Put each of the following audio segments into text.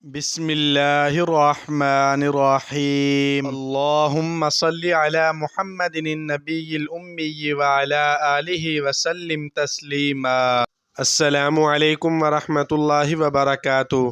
بسم اللہ الرحمن الرحیم اللہم صلی علی محمد النبی الامی وعلی آلہ وسلم تسلیما۔ السلام علیکم ورحمۃ اللہ وبرکاتہ۔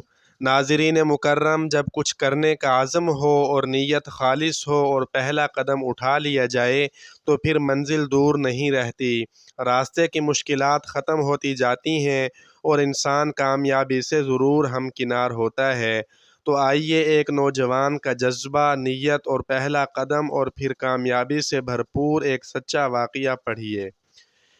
ناظرین مکرم، جب کچھ کرنے کا عزم ہو اور نیت خالص ہو اور پہلا قدم اٹھا لیا جائے تو پھر منزل دور نہیں رہتی، راستے کی مشکلات ختم ہوتی جاتی ہیں اور انسان کامیابی سے ضرور ہمکنار ہوتا ہے۔ تو آئیے ایک نوجوان کا جذبہ، نیت اور پہلا قدم اور پھر کامیابی سے بھرپور ایک سچا واقعہ پڑھیے۔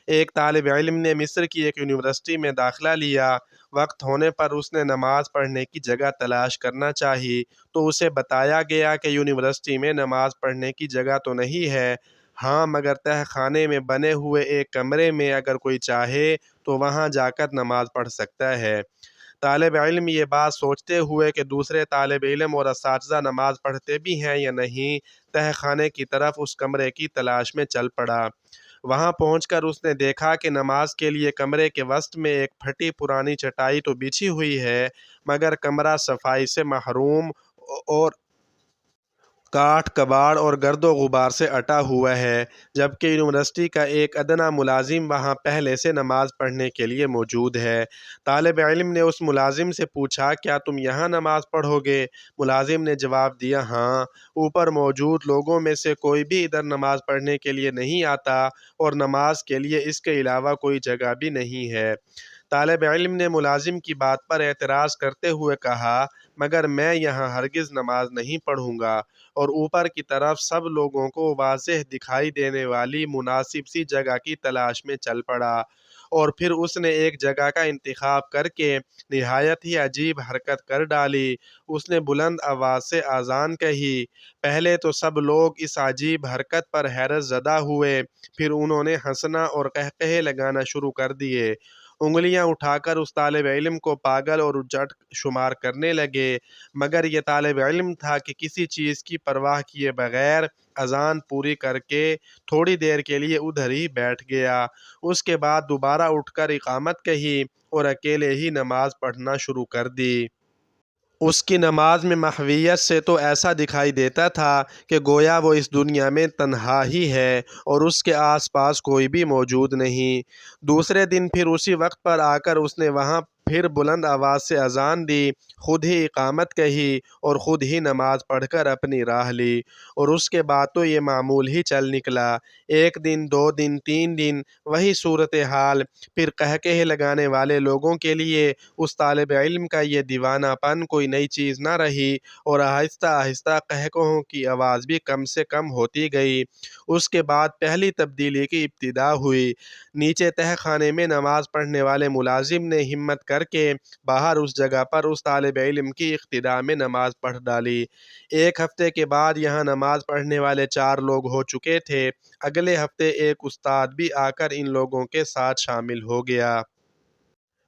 ایک طالب علم نے مصر کی ایک یونیورسٹی میں داخلہ لیا۔ وقت ہونے پر اس نے نماز پڑھنے کی جگہ تلاش کرنا چاہی تو اسے بتایا گیا کہ یونیورسٹی میں نماز پڑھنے کی جگہ تو نہیں ہے، ہاں مگر تہ خانے میں بنے ہوئے ایک کمرے میں اگر کوئی چاہے تو وہاں جا کر نماز پڑھ سکتا ہے۔ طالب علم یہ بات سوچتے ہوئے کہ دوسرے طالب علم اور اساتذہ نماز پڑھتے بھی ہیں یا نہیں، تہ خانے کی طرف اس کمرے کی تلاش میں چل پڑا۔ وہاں پہنچ کر اس نے دیکھا کہ نماز کے لیے کمرے کے وسط میں ایک پھٹی پرانی چٹائی تو بچھی ہوئی ہے، مگر کمرہ صفائی سے محروم اور کاٹ کباڑ اور گرد و غبار سے اٹا ہوا ہے، جبکہ یونیورسٹی کا ایک ادنیٰ ملازم وہاں پہلے سے نماز پڑھنے کے لیے موجود ہے۔ طالب علم نے اس ملازم سے پوچھا، کیا تم یہاں نماز پڑھو گے؟ ملازم نے جواب دیا، ہاں، اوپر موجود لوگوں میں سے کوئی بھی ادھر نماز پڑھنے کے لیے نہیں آتا اور نماز کے لیے اس کے علاوہ کوئی جگہ بھی نہیں ہے۔ طالب علم نے ملازم کی بات پر اعتراض کرتے ہوئے کہا، مگر میں یہاں ہرگز نماز نہیں پڑھوں گا، اور اوپر کی طرف سب لوگوں کو واضح دکھائی دینے والی مناسب سی جگہ کی تلاش میں چل پڑا، اور پھر اس نے ایک جگہ کا انتخاب کر کے نہایت ہی عجیب حرکت کر ڈالی۔ اس نے بلند آواز سے اذان کہی۔ پہلے تو سب لوگ اس عجیب حرکت پر حیرت زدہ ہوئے، پھر انہوں نے ہنسنا اور قہقہے لگانا شروع کر دیے، انگلیاں اٹھا کر اس طالب علم کو پاگل اور اجڑ شمار کرنے لگے، مگر یہ طالب علم تھا کہ کسی چیز کی پرواہ کیے بغیر اذان پوری کر کے تھوڑی دیر کے لیے ادھر ہی بیٹھ گیا۔ اس کے بعد دوبارہ اٹھ کر اقامت کہی اور اکیلے ہی نماز پڑھنا شروع کر دی۔ اس کی نماز میں محویت سے تو ایسا دکھائی دیتا تھا کہ گویا وہ اس دنیا میں تنہا ہی ہے اور اس کے آس پاس کوئی بھی موجود نہیں۔ دوسرے دن پھر اسی وقت پر آ کر اس نے وہاں پھر بلند آواز سے اذان دی، خود ہی اقامت کہی اور خود ہی نماز پڑھ کر اپنی راہ لی، اور اس کے بعد تو یہ معمول ہی چل نکلا۔ ایک دن، 2 دن، 3 دن وہی صورتحال، پھر قہقہے لگانے والے لوگوں کے لیے اس طالب علم کا یہ دیوانہ پن کوئی نئی چیز نہ رہی، اور آہستہ آہستہ قہقہوں کی آواز بھی کم سے کم ہوتی گئی۔ اس کے بعد پہلی تبدیلی کی ابتدا ہوئی۔ نیچے تہ خانے میں نماز پڑھنے والے ملازم نے ہمت کر کے باہر اس جگہ پر اس طالب علم کی اقتداء میں نماز پڑھ ڈالی۔ ایک ہفتے کے بعد یہاں نماز پڑھنے والے 4 لوگ ہو چکے تھے۔ اگلے ہفتے ایک استاد بھی آ کر ان لوگوں کے ساتھ شامل ہو گیا۔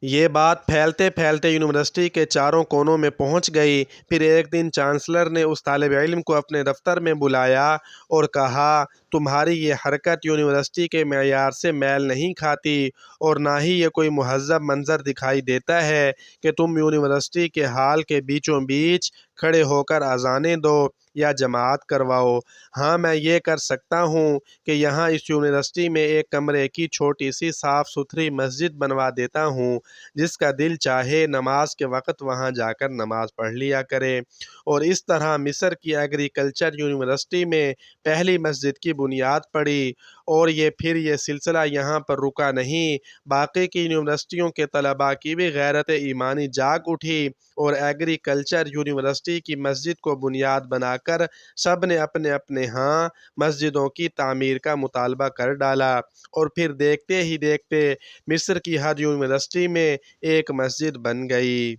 یہ بات پھیلتے پھیلتے یونیورسٹی کے چاروں کونوں میں پہنچ گئی۔ پھر ایک دن چانسلر نے اس طالب علم کو اپنے دفتر میں بلایا اور کہا، تمہاری یہ حرکت یونیورسٹی کے معیار سے میل نہیں کھاتی اور نہ ہی یہ کوئی مہذب منظر دکھائی دیتا ہے کہ تم یونیورسٹی کے ہال کے بیچوں بیچ کھڑے ہو کر اذانیں دو یا جماعت کرواؤ۔ ہاں، میں یہ کر سکتا ہوں کہ یہاں اس یونیورسٹی میں ایک کمرے کی چھوٹی سی صاف ستھری مسجد بنوا دیتا ہوں، جس کا دل چاہے نماز کے وقت وہاں جا کر نماز پڑھ لیا کرے۔ اور اس طرح مصر کی ایگریکلچر یونیورسٹی میں پہلی مسجد کی بنیاد پڑی، اور پھر یہ سلسلہ یہاں پر رکا نہیں، باقی کی یونیورسٹیوں کے طلباء کی بھی غیرت ایمانی جاگ اٹھی اور ایگریکلچر یونیورسٹی کی مسجد کو بنیاد بنا کر سب نے اپنے اپنے ہاں مسجدوں کی تعمیر کا مطالبہ کر ڈالا، اور پھر دیکھتے ہی دیکھتے مصر کی ہر یونیورسٹی میں ایک مسجد بن گئی۔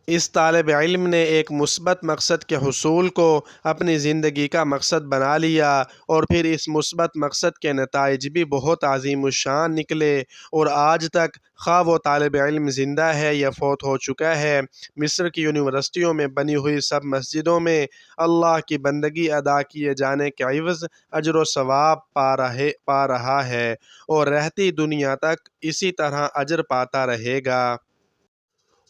اس طالب علم نے ایک مثبت مقصد کے حصول کو اپنی زندگی کا مقصد بنا لیا، اور پھر اس مثبت مقصد کے نتائج بھی بہت عظیم الشان نکلے، اور آج تک خواہ وہ طالب علم زندہ ہے یا فوت ہو چکا ہے، مصر کی یونیورسٹیوں میں بنی ہوئی سب مسجدوں میں اللہ کی بندگی ادا کیے جانے کے عوض اجر و ثواب پا رہا ہے، اور رہتی دنیا تک اسی طرح اجر پاتا رہے گا۔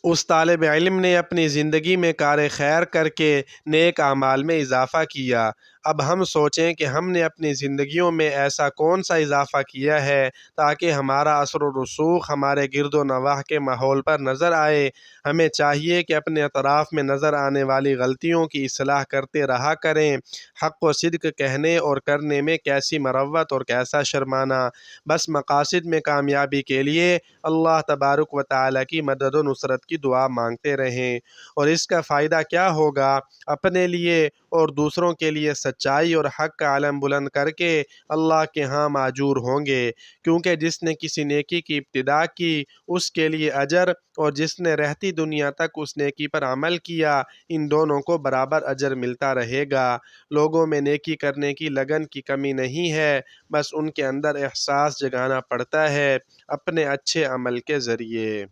اس طالب علم نے اپنی زندگی میں کار خیر کر کے نیک اعمال میں اضافہ کیا۔ اب ہم سوچیں کہ ہم نے اپنی زندگیوں میں ایسا کون سا اضافہ کیا ہے تاکہ ہمارا اثر و رسوخ ہمارے گرد و نواح کے ماحول پر نظر آئے۔ ہمیں چاہیے کہ اپنے اطراف میں نظر آنے والی غلطیوں کی اصلاح کرتے رہا کریں۔ حق و صدق کہنے اور کرنے میں کیسی مروت اور کیسا شرمانا۔ بس مقاصد میں کامیابی کے لیے اللہ تبارک و تعالیٰ کی مدد و نصرت کی دعا مانگتے رہیں، اور اس کا فائدہ کیا ہوگا؟ اپنے لیے اور دوسروں کے لیے سچائی اور حق کا علم بلند کر کے اللہ کے ہاں ماجور ہوں گے، کیونکہ جس نے کسی نیکی کی ابتدا کی اس کے لیے اجر، اور جس نے رہتی دنیا تک اس نیکی پر عمل کیا، ان دونوں کو برابر اجر ملتا رہے گا۔ لوگوں میں نیکی کرنے کی لگن کی کمی نہیں ہے، بس ان کے اندر احساس جگانا پڑتا ہے اپنے اچھے عمل کے ذریعے۔